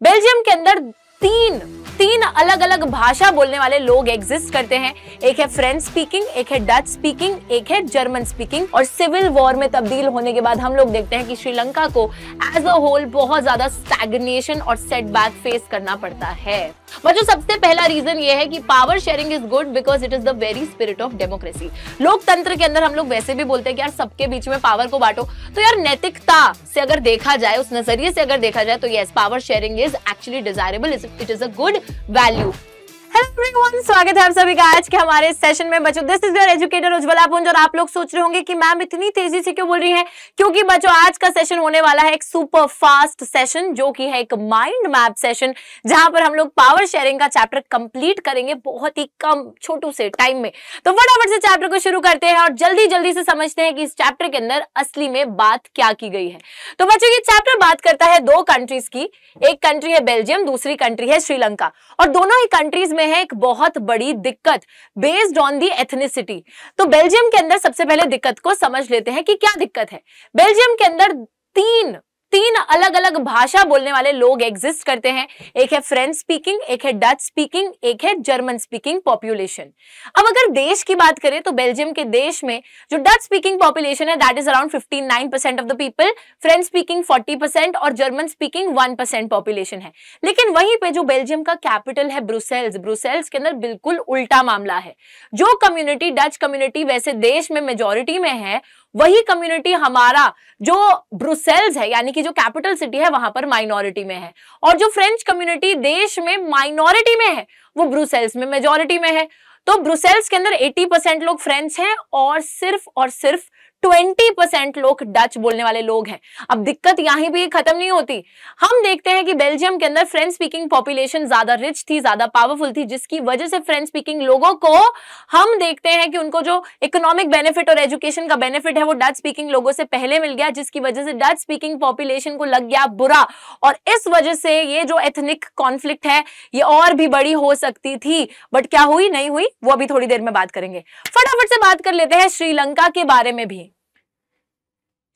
Belgium के अंदर तीन अलग अलग भाषा बोलने वाले लोग एग्जिस्ट करते हैं। एक है फ्रेंच स्पीकिंग, एक है डच स्पीकिंग, एक है जर्मन स्पीकिंग। और सिविल वॉर में तब्दील होने के बाद हम लोग देखते हैं कि श्रीलंका को एज अ होल बहुत ज्यादा स्टैग्नेशन और सेटबैक फेस करना पड़ता है। बच्चों, सबसे पहला रीजन ये है कि power sharing is good because it is the very spirit of democracy. लोकतंत्र के अंदर हम लोग वैसे भी बोलते हैं कि यार सबके बीच में पावर को बांटो, तो यार नैतिकता से अगर देखा जाए, उस नजरिए से अगर देखा जाए तो yes, power sharing is actually desirable, it is a good value. Hello everyone, स्वागत है आप सभी का आज के हमारे सेशन में। बच्चों, this is your educator Ujjwala पुंज। और आप लोग सोच रहे होंगे कि मैम इतनी तेजी से क्यों बोल रही है, क्योंकि बच्चों आज का सेशन होने वाला है एक सुपर फास्ट सेशन, जो कि है एक माइंड मैप सेशन, जहां पर हम लोग पावर शेयरिंग का चैप्टर कंप्लीट करेंगे बहुत ही कम छोटू से टाइम में। तो फटाफट से चैप्टर को शुरू करते हैं और जल्दी जल्दी से समझते हैं कि इस चैप्टर के अंदर असली में बात क्या की गई है। तो बच्चों, ये चैप्टर बात करता है दो कंट्रीज की। एक कंट्री है बेल्जियम, दूसरी कंट्री है श्रीलंका। और दोनों ही कंट्रीज में है एक बहुत बड़ी दिक्कत बेस्ड ऑन दी एथनिसिटी। तो बेल्जियम के अंदर सबसे पहले दिक्कत को समझ लेते हैं कि क्या दिक्कत है। बेल्जियम के अंदर तीन अलग अलग भाषा बोलने वाले लोग एग्जिस्ट करते हैं। एक है फ्रेंच स्पीकिंग, एक है डच स्पीकिंग, एक है जर्मन स्पीकिंग पॉपुलेशन। अब अगर देश की बात करें तो बेल्जियम के देश में जो डच स्पीकिंग पॉपुलेशन है that is around 59% of the people, French speaking 40% और जर्मन स्पीकिंग 1% पॉपुलेशन है। लेकिन वहीं पे जो बेल्जियम का कैपिटल है ब्रुसेल्स के अंदर बिल्कुल उल्टा मामला है। जो कम्युनिटी डच कम्युनिटी वैसे देश में मेजोरिटी में है, वही कम्युनिटी हमारा जो ब्रुसेल्स है यानी कि जो कैपिटल सिटी है वहां पर माइनॉरिटी में है। और जो फ्रेंच कम्युनिटी देश में माइनॉरिटी में है वो ब्रुसेल्स में मेजॉरिटी में है। तो ब्रुसेल्स के अंदर 80% लोग फ्रेंच हैं और सिर्फ 20% लोग डच बोलने वाले लोग हैं। अब दिक्कत यहीं भी खत्म नहीं होती। हम देखते हैं कि बेल्जियम के अंदर फ्रेंच स्पीकिंग पॉपुलेशन ज्यादा रिच थी, ज्यादा पावरफुल थी, जिसकी वजह से फ्रेंच स्पीकिंग लोगों को हम देखते हैं कि उनको जो इकोनॉमिक बेनिफिट और एजुकेशन का बेनिफिट है वो डच स्पीकिंग लोगों से पहले मिल गया, जिसकी वजह से डच स्पीकिंग पॉपुलेशन को लग गया बुरा। और इस वजह से ये जो एथनिक कॉन्फ्लिक्ट है ये और भी बड़ी हो सकती थी, बट क्या हुई नहीं हुई वो अभी थोड़ी देर में बात करेंगे। फटाफट से बात कर लेते हैं श्रीलंका के बारे में भी।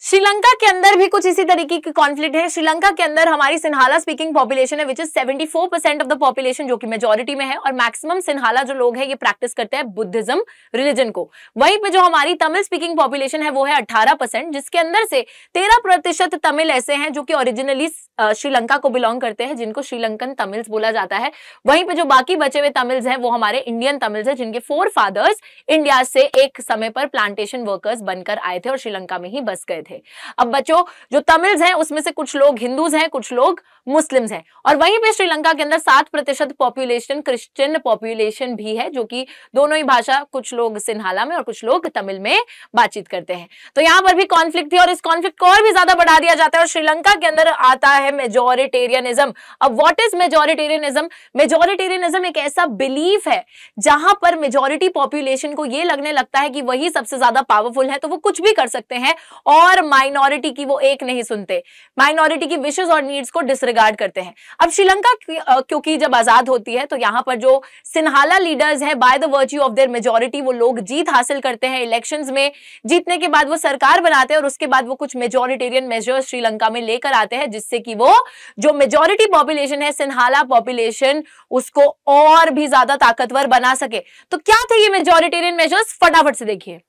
श्रीलंका के अंदर भी कुछ इसी तरीके की कॉन्फ्लिक्ट है। श्रीलंका के अंदर हमारी सिन्हाला स्पीकिंग पॉपुलेशन है which is 74% of the population, जो कि मेजॉरिटी में है। और मैक्सिमम सिन्हाला जो लोग हैं ये प्रैक्टिस करते हैं बुद्धिज्म रिलीजन को। वहीं पे जो हमारी तमिल स्पीकिंग पॉपुलेशन है वो है 18%, जिसके अंदर से 13% तमिल ऐसे हैं जो कि ओरिजिनली श्रीलंका को बिलोंग करते हैं, जिनको श्रीलंकन तमिल्स बोला जाता है। वहीं पे जो बाकी बचे हुए तमिल्स हैं वो हमारे इंडियन तमिल्स हैं, जिनके 4 फादर्स इंडिया से एक समय पर प्लांटेशन वर्कर्स बनकर आए थे और श्रीलंका में ही बस गए थे। अब बच्चों, जो तमिल्स हैं उसमें से कुछ लोग हिंदूज हैं, कुछ लोग मुस्लिम्स हैं। और वहीं पे श्रीलंका के अंदर 7% पॉपुलेशन क्रिश्चियन पॉपुलेशन भी है, जो कि दोनों ही भाषा, कुछ लोग सिन्हाला में और कुछ लोग तमिल में बातचीत करते हैं। तो यहां पर भी कॉन्फ्लिक्ट थी और इस कॉन्फ्लिक्ट को और भी ज्यादा बढ़ा दिया जाता है। और श्रीलंका के अंदर आता है मेजोरिटेरियनिज्म। अब व्हाट इज मेजोरिटेरियनिज्म? मेजोरिटेरियनिज्म एक ऐसा बिलीफ है जहां पर मेजोरिटी पॉपुलेशन को यह लगने लगता है कि वही सबसे ज्यादा पावरफुल है, तो वो कुछ भी कर सकते हैं और माइनॉरिटी की वो एक नहीं सुनते, माइनॉरिटी की विशेस और नीड्स को डिसरिगार्ड करते हैं। अब श्रीलंका क्योंकि जब आजाद होती है तो यहां पर जो सिन्हाला लीडर्स हैं, by the virtue of their majority, वो लोग जीत हासिल करते हैं इलेक्शंस में। जीतने के बाद वो सरकार बनाते हैं और उसके बाद वो कुछ मेजॉरिटेरियन मेजर्स श्रीलंका में लेकर आते हैं, जिससे कि वो जो मेजॉरिटी पॉपुलेशन है सिन्हाला पॉपुलेशन उसको और भी ज्यादा ताकतवर बना सके। तो क्या थे ये मेजॉरिटेरियन मेजर्स? फटाफट से देखिए।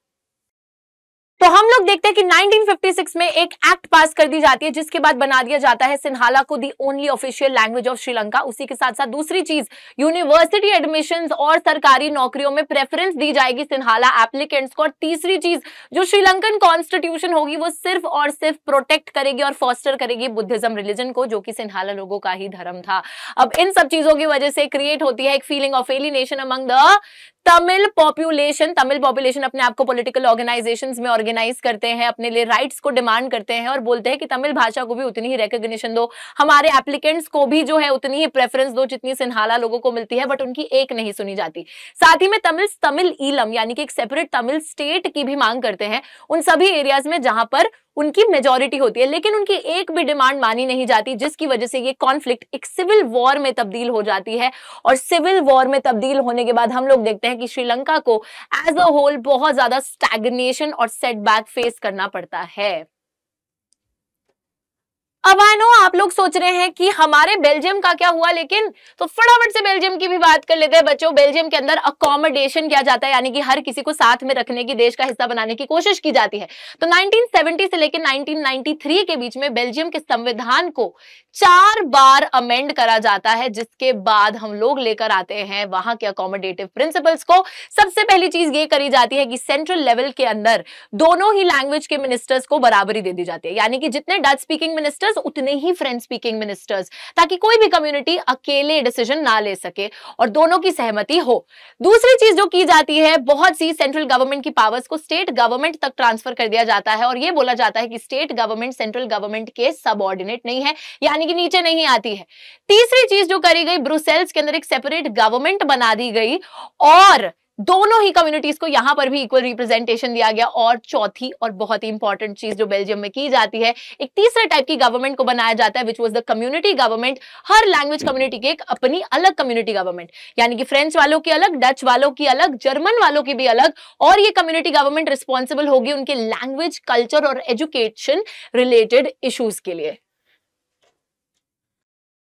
तो हम लोग देखते हैं कि 1956 में एक एक्ट पास कर दी जाती है, जिसके बाद बना दिया जाता है सिन्हाला को the only official language of Sri Lanka. उसी के साथ साथ दूसरी चीज, यूनिवर्सिटी एडमिशंस और सरकारी नौकरियों में प्रेफरेंस दी जाएगी सिन्हाला एप्लीकेंट्स को। और तीसरी चीज, जो श्रीलंकन कॉन्स्टिट्यूशन होगी वो सिर्फ और सिर्फ प्रोटेक्ट करेगी और फॉस्टर करेगी बुद्धिज्म रिलीजन को, जो कि सिन्हाला लोगों का ही धर्म था। अब इन सब चीजों की वजह से क्रिएट होती है एक feeling of alienation among the Tamil population अपने आप को पॉलिटिकल ऑर्गेनाइजेशंस में ऑर्गेनाइज करते हैं, अपने लिए राइट्स को डिमांड करते हैं और बोलते हैं कि तमिल भाषा को भी उतनी ही रिकॉग्निशन दो, हमारे एप्लीकेंट्स को भी जो है उतनी ही प्रेफरेंस दो जितनी सिन्हाला लोगों को मिलती है। बट उनकी एक नहीं सुनी जाती। साथ ही में तमिल ईलम यानी कि एक सेपरेट तमिल स्टेट की भी मांग करते हैं उन सभी एरियाज में जहां पर उनकी मेजॉरिटी होती है, लेकिन उनकी एक भी डिमांड मानी नहीं जाती, जिसकी वजह से ये कॉन्फ्लिक्ट एक सिविल वॉर में तब्दील हो जाती है। और सिविल वॉर में तब्दील होने के बाद हम लोग देखते हैं कि श्रीलंका को एज अ होल बहुत ज्यादा स्टैग्नेशन और सेटबैक फेस करना पड़ता है। अब आई नो आप लोग सोच रहे हैं कि हमारे बेल्जियम का क्या हुआ, लेकिन तो फटाफट से बेल्जियम की भी बात कर लेते हैं बच्चों। बेल्जियम के अंदर अकोमोडेशन किया जाता है, यानी कि हर किसी को साथ में रखने की, देश का हिस्सा बनाने की कोशिश की जाती है। तो 1970 से लेकर 1993 के बीच में बेल्जियम के संविधान को 4 बार अमेंड करा जाता है, जिसके बाद हम लोग लेकर आते हैं वहां के अकोमोडेटिव प्रिंसिपल्स को। सबसे पहली चीज ये करी जाती है कि सेंट्रल लेवल के अंदर दोनों ही लैंग्वेज के मिनिस्टर्स को बराबरी दे दी जाती है, यानी कि जितने डच स्पीकिंग मिनिस्टर्स उतने ही फ्रेंच स्पीकिंग मिनिस्टर्स, ताकि कोई भी कम्युनिटी अकेले डिसीजन ना ले सके और दोनों की सहमति हो। दूसरी चीज जो की जाती है, बहुत सी सेंट्रल गवर्नमेंट की पावर्स को स्टेट गवर्नमेंट तक ट्रांसफर कर दिया जाता है, और यह बोला जाता है कि स्टेट गवर्नमेंट सेंट्रल गवर्नमेंट के सबऑर्डिनेट नहीं है, यानी कि नीचे नहीं आती है। तीसरी चीज जो करी गई, ब्रुसेल्स के अंदर एक सेपरेट गवर्नमेंट बना दी गई और दोनों ही कम्युनिटीज को यहां पर भी इक्वल रिप्रेजेंटेशन दिया गया। और चौथी और बहुत ही इंपॉर्टेंट चीज जो बेल्जियम में की जाती है, एक तीसरे टाइप की गवर्नमेंट को बनाया जाता है, which was the community government. Her language community की एक अपनी अलग कम्युनिटी गवर्नमेंट, यानी कि फ्रेंच वालों की अलग, डच वालों की अलग, जर्मन वालों की भी अलग, और ये कम्युनिटी गवर्नमेंट रिस्पॉन्सिबल होगी उनके लैंग्वेज, कल्चर और एजुकेशन रिलेटेड इश्यूज के लिए।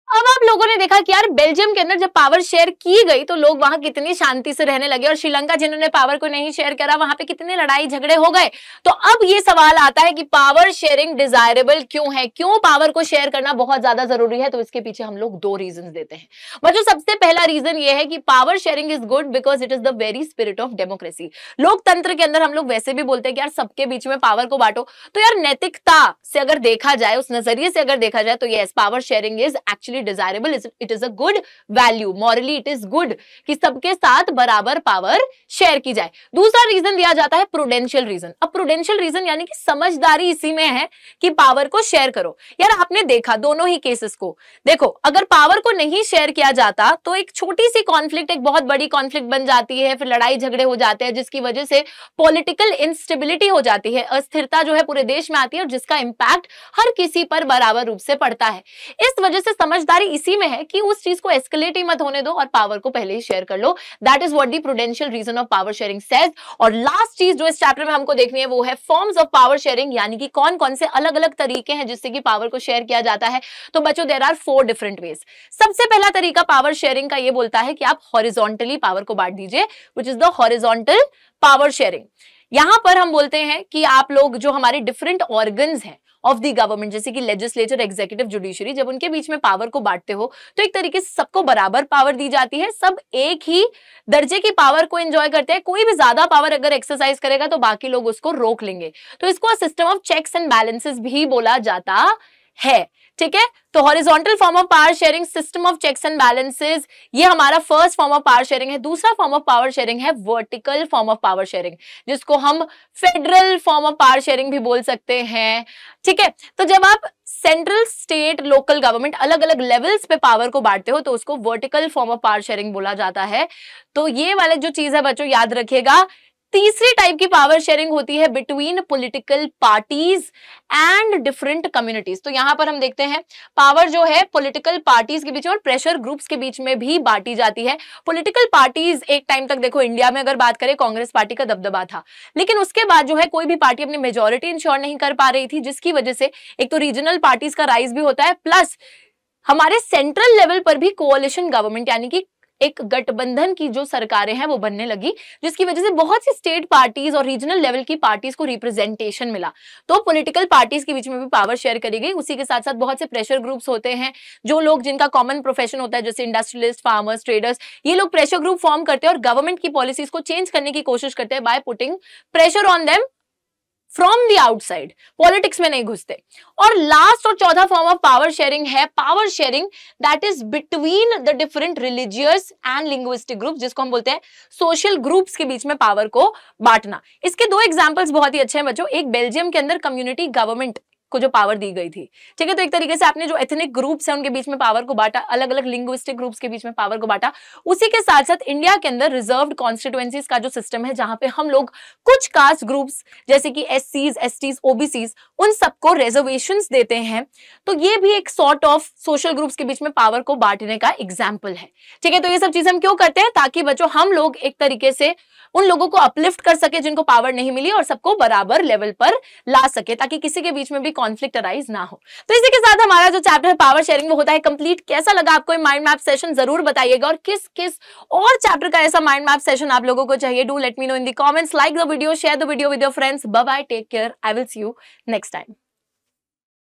अब आप लोगों ने देखा कि यार बेल्जियम के अंदर जब पावर शेयर की गई तो लोग वहां कितनी शांति से रहने लगे, और श्रीलंका जिन्होंने पावर को नहीं शेयर करा वहां पे कितने लड़ाई झगड़े हो गए। तो अब ये सवाल आता है कि पावर शेयरिंग डिजायरेबल क्यों है, क्यों पावर को शेयर करना बहुत ज्यादा जरूरी है। तो इसके पीछे हम लोग 2 रीजन देते हैं बच्चों। सबसे पहला रीजन ये है कि power sharing is good because it is the very spirit of democracy. लोकतंत्र के अंदर हम लोग वैसे भी बोलते हैं कि यार सबके बीच में पावर को बांटो, तो यार नैतिकता से अगर देखा जाए, उस नजरिए से अगर देखा जाए, तो yes, power sharing is actually desirable, it is a good value, morally it is good कि सबके साथ बराबर पावर शेयर की जाए। दूसरा रीजन दिया जाता है प्रूडेंशियल रीजन। अब प्रूडेंशियल रीजन यानी कि समझदारी इसी में है कि पावर को शेयर करो। यार आपने देखा दोनों ही केसेस को, देखो अगर पावर को नहीं शेयर किया जाता तो एक छोटी सी कॉन्फ्लिक्ट एक बहुत बड़ी कॉन्फ्लिक्ट बन जाती है, फिर लड़ाई झगड़े हो जाते हैं, जिसकी वजह से पॉलिटिकल इंस्टेबिलिटी हो जाती है, अस्थिरता जो है पूरे देश में आती है, और जिसका इंपैक्ट हर किसी पर बराबर रूप से पड़ता है। इस वजह से समझदारी इसी में है कि उस चीज को एस्केलेट ही मत होने दो और पावर को पहले ही शेयर कर लो। That is what the prudential reason of power sharing says. और लास्ट चीज जो इस चैप्टर में हमको देखनी है वो है फॉर्म्स ऑफ पावर शेयरिंग, यानी कि कौन कौन से अलग अलग तरीके हैं जिससे कि पावर को शेयर किया जाता है। तो बच्चों देयर आर 4 डिफरेंट वेज। सबसे पहला तरीका पावर शेयरिंग का ये बोलता है कि आप हॉरिजॉन्टली पावर को बांट दीजिए, which is the horizontal power sharing. यहां पर हम बोलते हैं कि आप लोग जो हमारे डिफरेंट ऑर्गन्स हैं ऑफ द गवर्नमेंट, जैसे कि लेजिस्लेचर, एग्जीक्यूटिव, जुडिशरी, जब उनके बीच में पावर को बांटते हो तो एक तरीके से सबको बराबर पावर दी जाती है, सब एक ही दर्जे की पावर को एंजॉय करते हैं। कोई भी ज्यादा पावर अगर एक्सरसाइज करेगा तो बाकी लोग उसको रोक लेंगे, तो इसको system of checks and balances भी बोला जाता है। ठीक है, तो horizontal form of power sharing, system of checks and balances, ये हमारा first form of power sharing है। दूसरा फॉर्म ऑफ पावर शेयरिंग है vertical form of power sharing, जिसको हम federal form of power sharing भी बोल सकते हैं। ठीक है, तो जब आप सेंट्रल, स्टेट, लोकल गवर्नमेंट अलग अलग लेवल्स पे पावर को बांटते हो तो उसको vertical form of power sharing बोला जाता है। तो ये वाले जो चीज है बच्चों याद रखिएगा। तीसरी टाइप की पावर शेयरिंग होती है between political parties and different communities. तो यहां पर हम देखते हैं पावर जो है पॉलिटिकल पार्टीज के बीच में और प्रेशर ग्रुप्स के बीच में भी बांटी जाती है। पॉलिटिकल पार्टीज एक टाइम तक, देखो इंडिया में अगर बात करें, कांग्रेस पार्टी का दबदबा था, लेकिन उसके बाद जो है कोई भी पार्टी अपनी मेजोरिटी इंश्योर नहीं कर पा रही थी, जिसकी वजह से एक तो रीजनल पार्टीज का राइज भी होता है, प्लस हमारे सेंट्रल लेवल पर भी कोalition गवर्नमेंट यानी कि एक गठबंधन की जो सरकारें हैं वो बनने लगी, जिसकी वजह से बहुत सी स्टेट पार्टीज और रीजनल लेवल की पार्टीज को रिप्रेजेंटेशन मिला। तो पॉलिटिकल पार्टीज के बीच में भी पावर शेयर करी गई। उसी के साथ साथ बहुत से प्रेशर ग्रुप्स होते हैं, जो लोग जिनका कॉमन प्रोफेशन होता है, जैसे इंडस्ट्रियलिस्ट, फार्मर्स, ट्रेडर्स, ये लोग प्रेशर ग्रुप फॉर्म करते हैं और गवर्नमेंट की पॉलिसीज को चेंज करने की कोशिश करते हैं by putting pressure on them from the outside, politics में नहीं घुसते। और लास्ट और चौथा फॉर्म ऑफ पावर शेयरिंग है power sharing that is between the different religious and linguistic groups, जिसको हम बोलते हैं सोशल ग्रुप्स के बीच में पावर को बांटना। इसके 2 एग्जांपल्स बहुत ही अच्छे हैं बच्चों। एक बेल्जियम के अंदर कम्युनिटी गवर्नमेंट को जो पावर दी गई थी, ठीक है, तो एक तरीके से आपने जो एथनिक ग्रुप्स हैं उनके बीच में पावर को बांटा, अलग अलग लिंग्विस्टिक ग्रुप्स के बीच में पावर को बांटा। उसी के साथ साथ इंडिया के अंदर रिजर्व्ड कॉन्स्टिट्यूएंसीज का जो सिस्टम है, जहां पे हम लोग कुछ कास्ट ग्रुप्स जैसे कि एससीज, एसटीज, ओबीसीज, उन सबको रिजर्वेशंस देते हैं। तो ये भी एक सॉर्ट ऑफ सोशल ग्रुप्स के बीच में पावर को बांटने का एग्जाम्पल है। ठीक है, तो ये सब चीजें हम क्यों करते हैं? ताकि बच्चों हम लोग एक तरीके से उन लोगों को अपलिफ्ट कर सके जिनको पावर नहीं मिली और सबको बराबर लेवल पर ला सके, ताकि किसी के बीच में भी कॉन्फ्लिक्ट अराइज ना हो। तो इसी के साथ हमारा जो चैप्टर है पावर शेयरिंग वो होता है कंप्लीट। कैसा लगा आपको माइंड मैप सेशन जरूर बताइएगा, और किस किस और चैप्टर का ऐसा माइंड मैप सेशन आप लोगों को चाहिए, do let me know in the comments. Like the video, share the video with your friends. Bye bye, take care, I will see you next time.